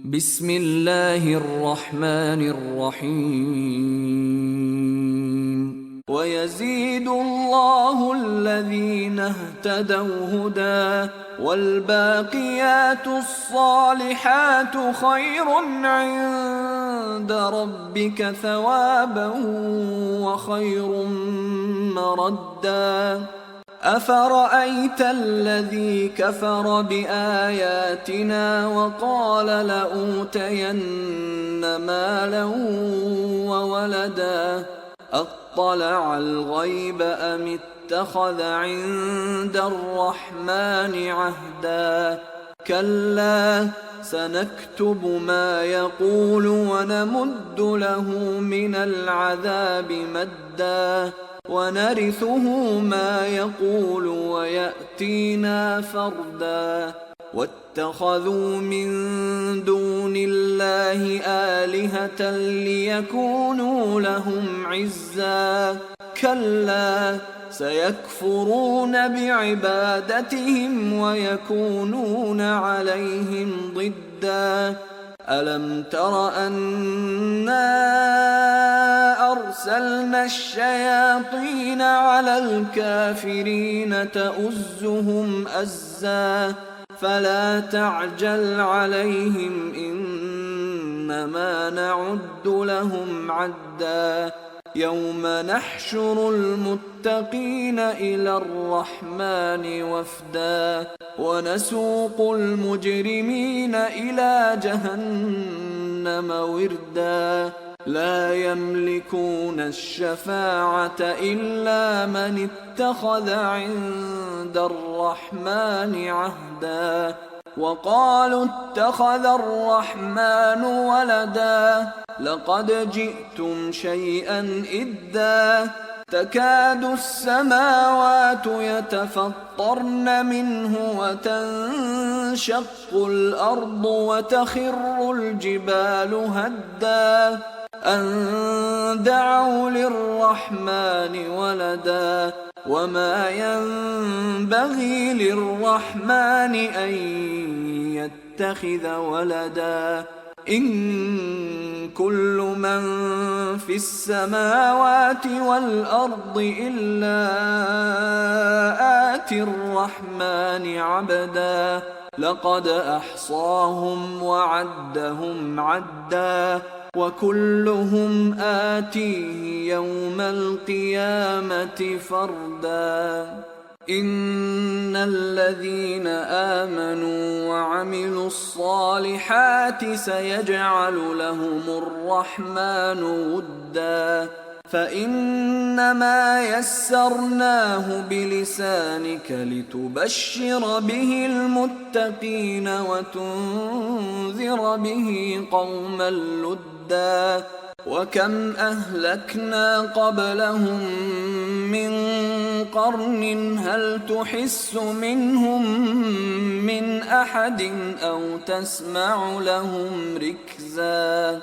بسم الله الرحمن الرحيم ويزيد الله الذين اهتدوا هدى والباقيات الصالحات خير عند ربك ثوابا وخير مردا أفرأيت الذي كفر بآياتنا وقال لأوتين مالا وولدا أطلع الغيب أم اتخذ عند الرحمن عهدا كلا سنكتب ما يقول ونمد له من العذاب مدا ونرثه ما يقول ويأتينا فردا واتخذوا من دون الله آلهة ليكونوا لهم عزا كلا سيكفرون بعبادتهم ويكونون عليهم ضدا ألم تر أنا أرسلنا الشياطين على الكافرين تؤزهم أزا فلا تعجل عليهم إنما نعد لهم عدا يوم نحشر المتقين إلى الرحمن وفدا ونسوق المجرمين إلى جهنم وردا لا يملكون الشفاعة إلا من اتخذ عند الرحمن عهدا وقالوا اتخذ الرحمن ولدا لقد جئتم شيئا إدا تكاد السماوات يتفطرن منه وتنشق الأرض وتخر الجبال هدا أن دعوا للرحمن ولدا وما ينبغي للرحمن أن يتخذ ولدا إن كل من في السماوات والأرض إلا آتي الرحمن عبدا لقد أحصاهم وعدهم عدا وكلهم آتيه يوم القيامة فردا إن الذين آمنوا وعملوا الصالحات سيجعل لهم الرحمن ودا فإنما يسرناه بلسانك لتبشر به المتقين وتنذر به قوما لدا وكم أهلكنا قبلهم من قرن هل تحس منهم من أحد أو تسمع لهم ركزا